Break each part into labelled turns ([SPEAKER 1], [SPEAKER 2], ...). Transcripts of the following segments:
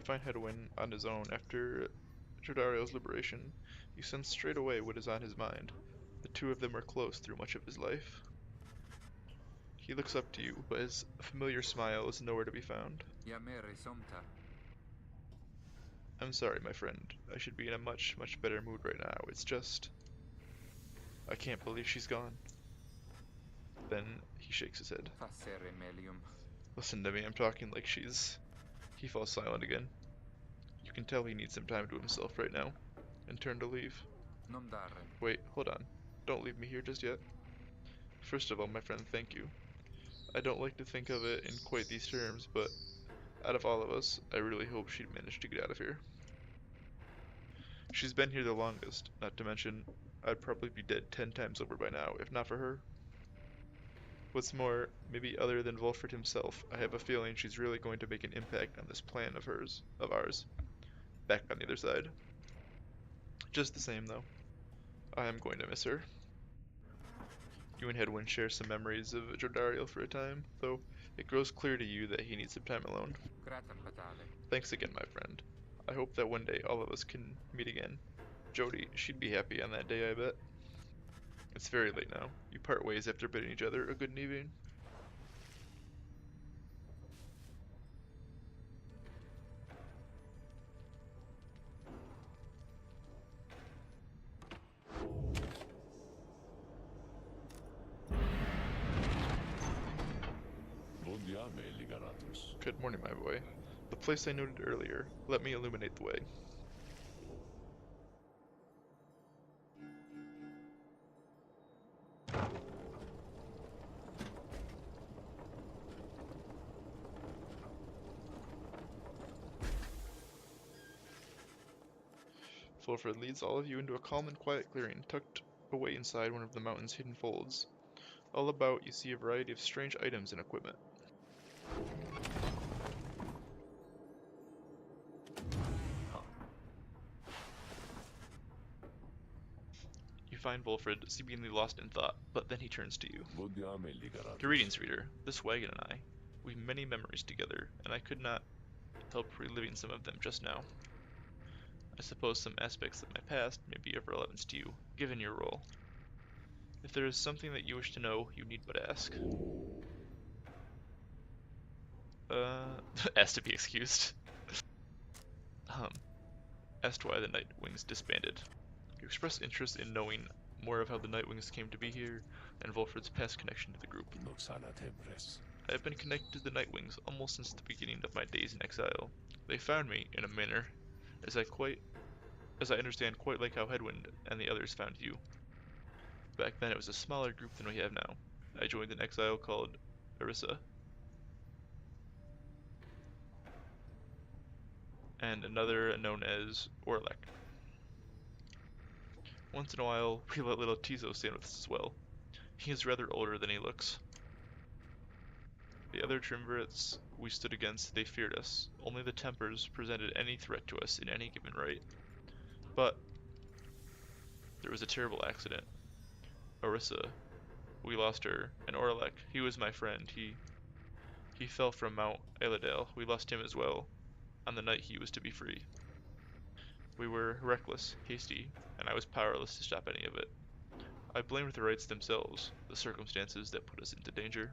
[SPEAKER 1] find Hedwyn on his own after Jordario's liberation, you sense straight away what is on his mind. The two of them were close through much of his life. He looks up to you, but his familiar smile is nowhere to be found. I'm sorry, my friend. I should be in a much, much better mood right now. It's just... I can't believe she's gone. Then he shakes his head. Listen to me, I'm talking like she's... He falls silent again. You can tell he needs some time to himself right now, and turn to leave. Wait, hold on. Don't leave me here just yet. First of all, my friend, thank you. I don't like to think of it in quite these terms, but out of all of us, I really hope she'd manage to get out of here. She's been here the longest, not to mention, I'd probably be dead 10 times over by now, if not for her. What's more, maybe other than Volfred himself, I have a feeling she's really going to make an impact on this plan of ours, back on the other side. Just the same, though, I am going to miss her. You and Hedwyn share some memories of Jordario for a time, though it grows clear to you that he needs some time alone. Thanks again, my friend. I hope that one day all of us can meet again. Jody, she'd be happy on that day, I bet. It's very late now. You part ways after bidding each other a good evening. Good morning, my boy. The place I noted earlier. Let me illuminate the way. Fulford leads all of you into a calm and quiet clearing, tucked away inside one of the mountain's hidden folds. All about, you see a variety of strange items and equipment. You find Volfred seemingly lost in thought, but then he turns to you. Greetings, reader. This wagon and I, we've many memories together, and I could not help reliving some of them just now. I suppose some aspects of my past may be of relevance to you, given your role. If there is something that you wish to know, you need but ask. Asked to be excused. Asked why the Nightwings disbanded. You express interest in knowing more of how the Nightwings came to be here, and Volfred's past connection to the group. I have been connected to the Nightwings almost since the beginning of my days in exile. They found me, in a manner, as I understand, quite like how Hedwyn and the others found you. Back then it was a smaller group than we have now. I joined an exile called Arissa, and another known as Orlek. Once in a while, we let little Tizo stand with us as well. He is rather older than he looks. The other triumvirates we stood against, they feared us. Only the Tempers presented any threat to us in any given right. But there was a terrible accident. Arissa, we lost her, and Orlek, he was my friend. He fell from Mount Eladale. We lost him as well, on the night he was to be free. We were reckless, hasty, and I was powerless to stop any of it. I blamed the rites themselves, the circumstances that put us into danger.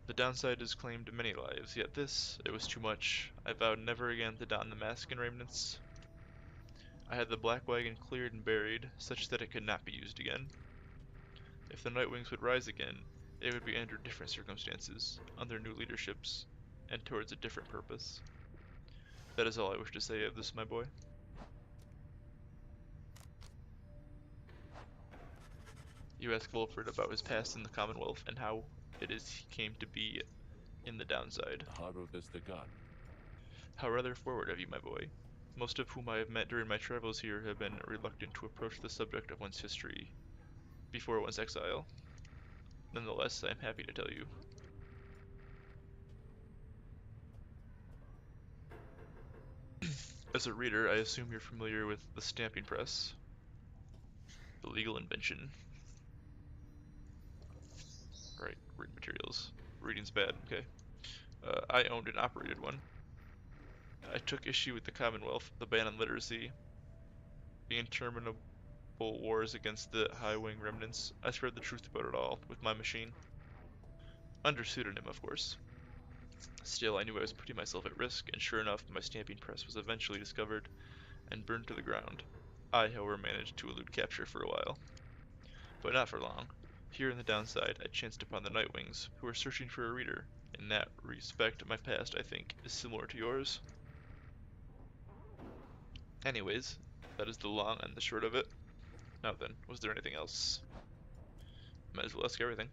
[SPEAKER 1] The downside has claimed many lives, yet this, it was too much. I vowed never again to don the mask and remnants. I had the black wagon cleared and buried, such that it could not be used again. If the Nightwings would rise again, it would be under different circumstances, under new leaderships, and towards a different purpose. That is all I wish to say of this, my boy. You ask Volfred about his past in the Commonwealth and how it is he came to be in the downside. How rather forward of you, my boy. Most of whom I have met during my travels here have been reluctant to approach the subject of one's history before one's exile. Nonetheless, I am happy to tell you. As a reader, I assume you're familiar with the stamping press, the legal invention. Right, reading materials. Reading's bad, okay. I owned and operated one. I took issue with the Commonwealth, the ban on literacy, the interminable wars against the High Wing remnants. I spread the truth about it all, with my machine. Under pseudonym, of course. Still, I knew I was putting myself at risk, and sure enough, my stamping press was eventually discovered and burned to the ground. I, however, managed to elude capture for a while. But not for long. Here in the downside, I chanced upon the Nightwings, who were searching for a reader. In that respect, my past, I think, is similar to yours. Anyways, that is the long and the short of it. Now then, was there anything else? Might as well ask everything.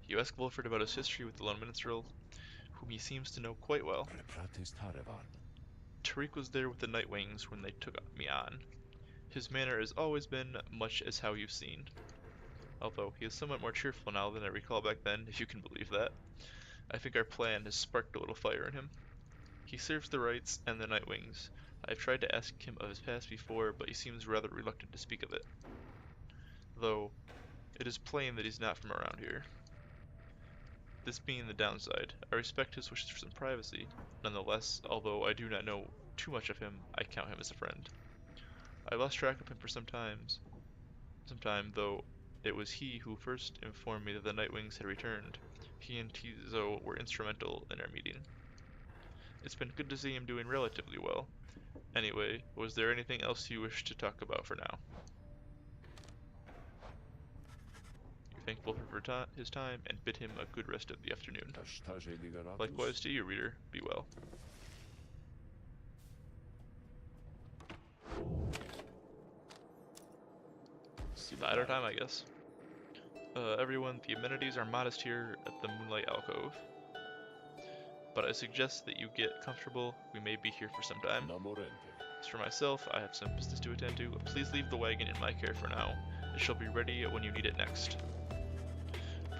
[SPEAKER 1] You ask Wolfert about his history with the Lone Minstrel, whom he seems to know quite well. Tariq was there with the Nightwings when they took me on. His manner has always been much as how you've seen. Although he is somewhat more cheerful now than I recall back then, if you can believe that. I think our plan has sparked a little fire in him. He serves the Rights and the Nightwings. I have tried to ask him of his past before, but he seems rather reluctant to speak of it. Though, it is plain that he's not from around here. This being the downside, I respect his wishes for some privacy. Nonetheless, although I do not know too much of him, I count him as a friend. I lost track of him for some time, though it was he who first informed me that the Nightwings had returned. He and Tizo were instrumental in our meeting. It's been good to see him doing relatively well. Anyway, was there anything else you wish to talk about for now? You thank Wolfert for his time and bid him a good rest of the afternoon. Likewise to you, reader. Be well. Ladder time, I guess. Everyone, the amenities are modest here at the Moonlight Alcove. But I suggest that you get comfortable. We may be here for some time. As for myself, I have some business to attend to. Please leave the wagon in my care for now. It shall be ready when you need it next.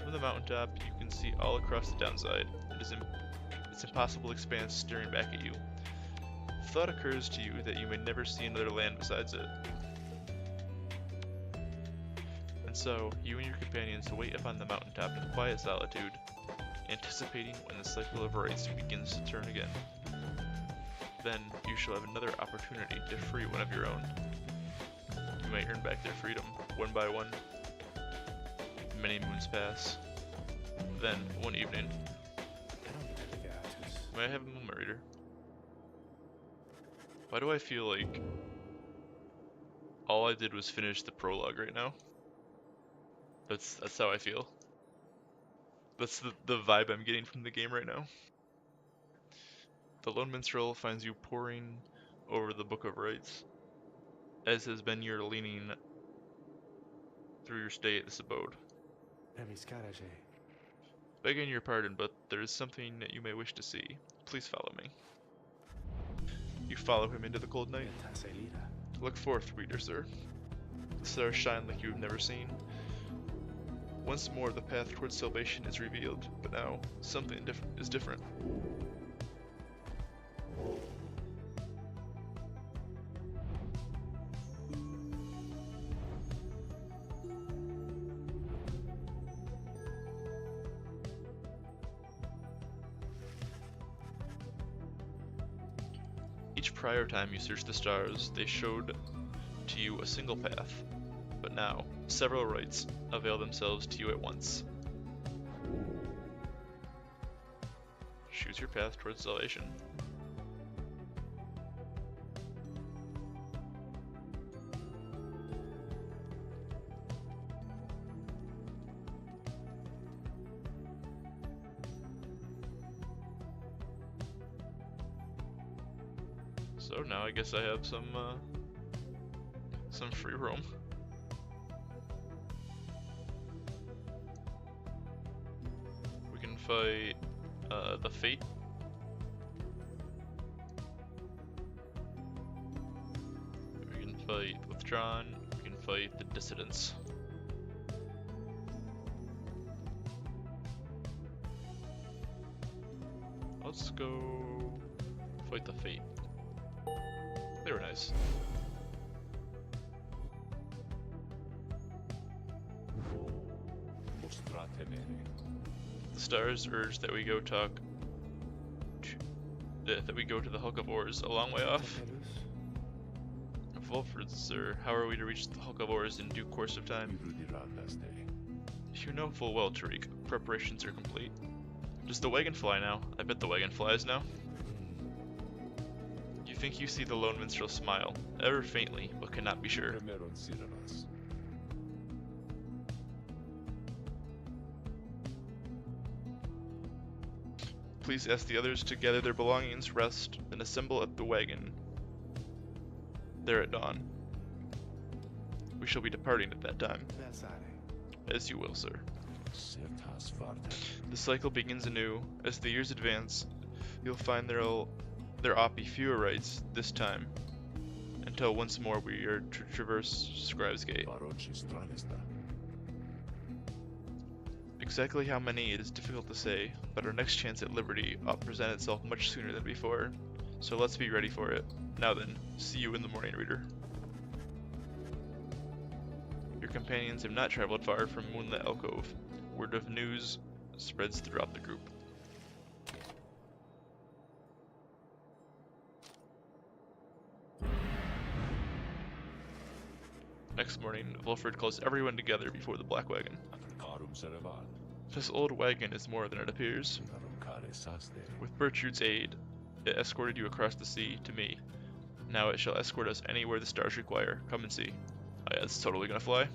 [SPEAKER 1] From the mountaintop, you can see all across the downside. It's impossible expanse staring back at you. The thought occurs to you that you may never see another land besides it. And so, you and your companions wait upon the mountaintop in quiet solitude, anticipating when the cycle of rights begins to turn again. Then, you shall have another opportunity to free one of your own. You may earn back their freedom, one by one. Many moons pass. Then, one evening... May I have a moment, reader? Why do I feel like all I did was finish the prologue right now? That's how I feel. That's the vibe I'm getting from the game right now. The Lone Minstrel finds you poring over the Book of Rights, as has been your leaning through your stay at this abode. Begging your pardon, but there is something that you may wish to see. Please follow me. You follow him into the cold night. Look forth, reader, sir. The stars shine like you have never seen. Once more, the path towards salvation is revealed, but now, something is different. Each prior time you searched the stars, they showed to you a single path. But now, several rights avail themselves to you at once. Choose your path towards salvation. So now I guess I have some free roam. Fight the Fate. We can fight Withdrawn. We can fight the Dissidents. Let's go fight the Fate. They were nice. The stars urge that we go talk that we go to the hulk of ores a long way off. Volfred, sir, how are we to reach the hulk of ores in due course of time? You know full well, Tariq. Preparations are complete. Does the wagon fly now? I bet the wagon flies now. You think you see the lone minstrel smile, ever faintly, but cannot be sure. Please ask the others to gather their belongings, rest, and assemble at the wagon there at dawn. We shall be departing at that time. As you will, sir. The cycle begins anew. As the years advance, you'll find there'll be fewer rites this time, until once more we are to traverse Scribe's Gate. Exactly how many it is difficult to say, but our next chance at liberty ought to present itself much sooner than before, so let's be ready for it. Now then, see you in the morning, reader. Your companions have not traveled far from Moonlit Alcove. Word of news spreads throughout the group. Next morning, Volfred calls everyone together before the black wagon. This old wagon is more than it appears. With Bertrude's aid, it escorted you across the sea to me. Now it shall escort us anywhere the stars require. Come and see. Oh yeah, it's totally gonna fly.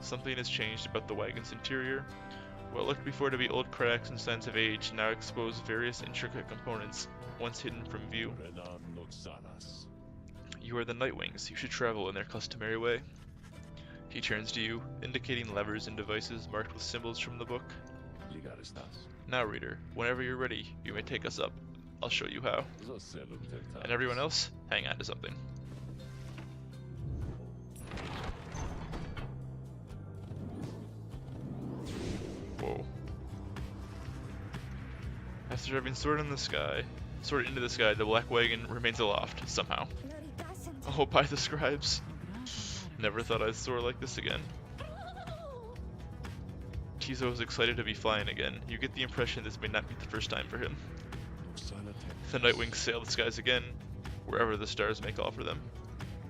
[SPEAKER 1] Something has changed about the wagon's interior. What looked before to be old cracks and signs of age now expose various intricate components, once hidden from view. You are the Nightwings. You should travel in their customary way. He turns to you, indicating levers and devices marked with symbols from the book. Now, reader, whenever you're ready, you may take us up. I'll show you how. And everyone else, hang on to something. Whoa. After having soared into the sky, the black wagon remains aloft, somehow. Oh, by the scribes. Never thought I'd soar like this again. Tizo is excited to be flying again. You get the impression this may not be the first time for him. The Nightwings sail the skies again, wherever the stars may call for them.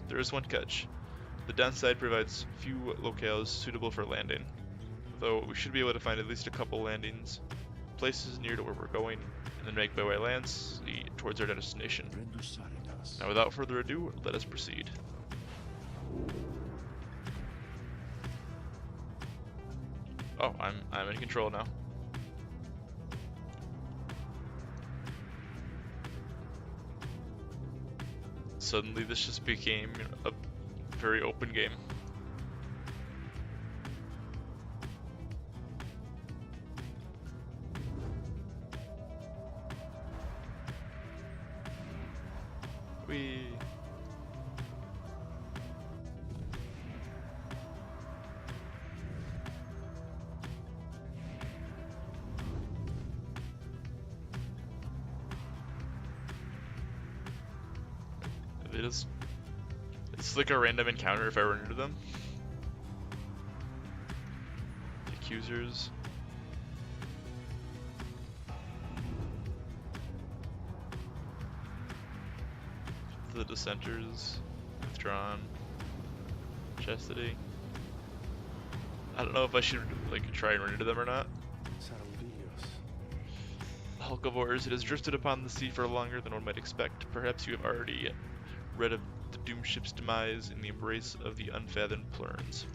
[SPEAKER 1] There is one catch. The downside provides few locales suitable for landing, though we should be able to find at least a couple landings, places near to where we're going, and then make by lands towards our destination. Now without further ado, let us proceed. Oh, I'm in control now. Suddenly this just became a very open game. Whee! It's like a random encounter if I run into them. The accusers. The dissenters. Withdrawn. Chastity. I don't know if I should like try and run into them or not. The hulk of ores, it has drifted upon the sea for longer than one might expect. Perhaps you have already read of the doomed ship's demise in the embrace of the unfathomed plurns.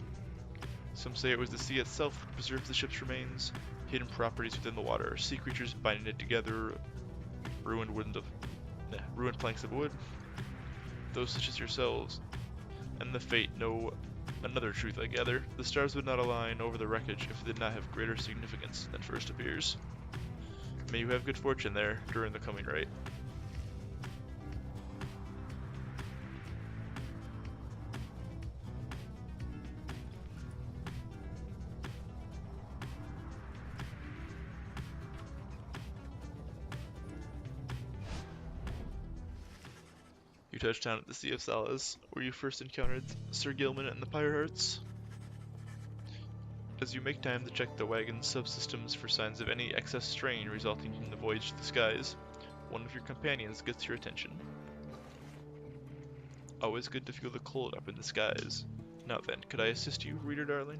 [SPEAKER 1] Some say it was the sea itself that preserved the ship's remains, hidden properties within the water, sea creatures binding it together, ruined planks of wood. Those such as yourselves and the fate know another truth, I gather. The stars would not align over the wreckage if it did not have greater significance than first appears. May you have good fortune there during the coming rite. You touched down at the Sea of Salas, where you first encountered Sir Gilman and the Pyre Hearts. As you make time to check the wagon's subsystems for signs of any excess strain resulting from the voyage to the skies, one of your companions gets your attention. Always good to feel the cold up in the skies. Now then, could I assist you, reader darling?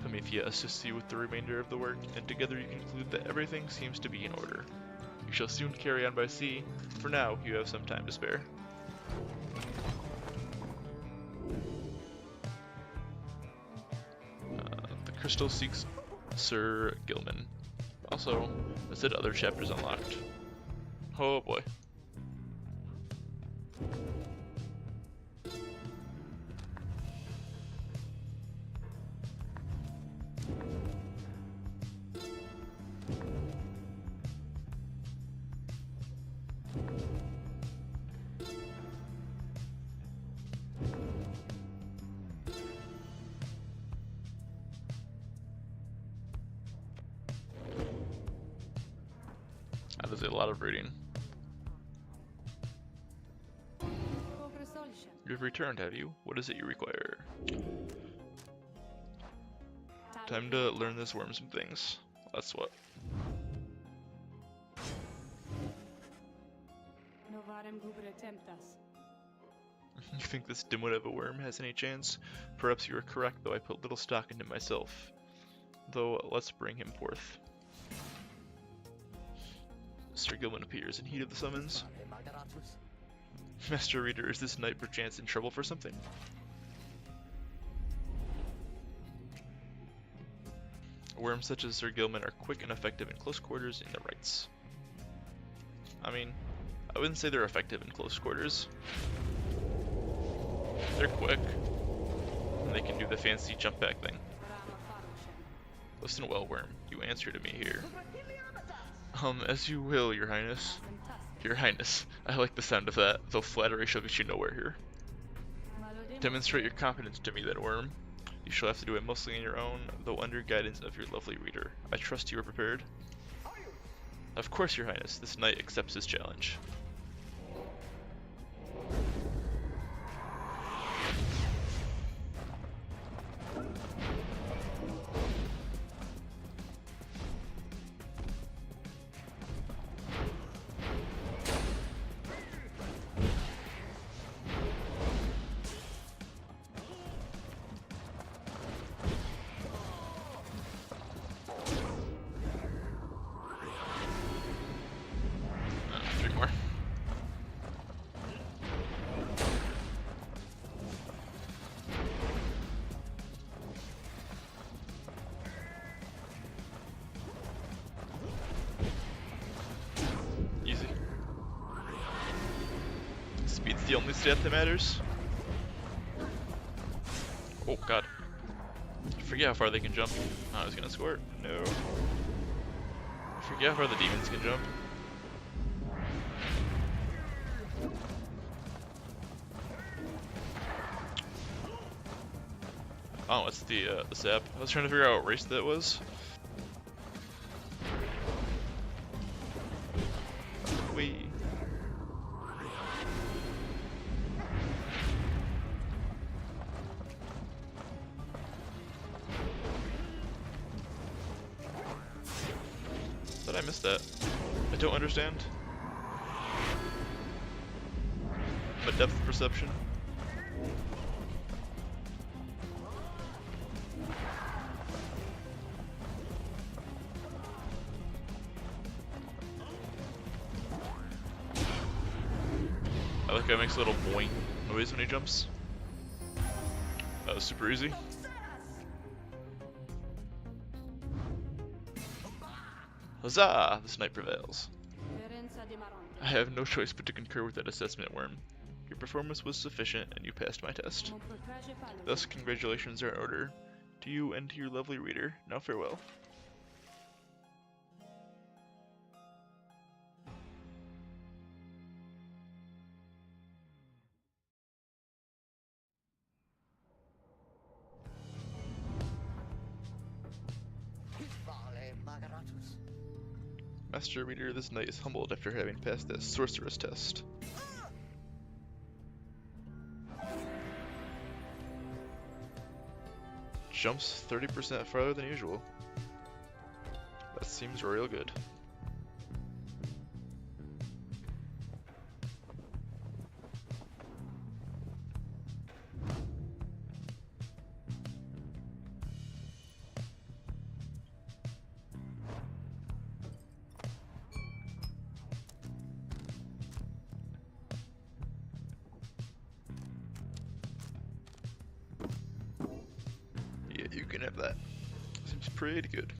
[SPEAKER 1] Promethea assists you with the remainder of the work, and together you conclude that everything seems to be in order. You shall soon carry on by sea. For now, you have some time to spare. The crystal seeks Sir Gilman. Also, it said other chapters unlocked. Oh boy. That is a lot of reading. You've returned, have you? What is it you require? Time to learn this worm some things. That's what. You think this dimwit of a worm has any chance? Perhaps you are correct, though I put little stock into myself. Though, let's bring him forth. Mr. Gilman appears in heat of the summons. Master Reader, is this knight perchance in trouble for something? Worms such as Sir Gilman are quick and effective in close quarters in the rights. I mean, I wouldn't say they're effective in close quarters. They're quick, and they can do the fancy jump back thing. Listen well, Worm, you answer to me here. As you will, Your Highness. Your Highness, I like the sound of that, though flattery shall get you nowhere here. Demonstrate your competence to me then, Worm. You shall have to do it mostly on your own, though under guidance of your lovely reader. I trust you are prepared. Of course, Your Highness, this knight accepts his challenge. Speed's the only stat that matters. Oh god. I forget how far they can jump. Oh, I was gonna score. No. I forget how far the demons can jump. Oh, it's the sap. I was trying to figure out what race that was. Wee. Did I miss that? I don't understand. My depth perception. I like how it makes a little boing noise when he jumps. That was super easy. Huzzah! This knight prevails. I have no choice but to concur with that assessment, Worm. Your performance was sufficient, and you passed my test. Thus, congratulations are in order. To you and to your lovely reader, now farewell. Master Reader, this knight is humbled after having passed that sorceress test. jumps 30% farther than usual. That seems real good. Yeah, you can have that. Seems pretty good.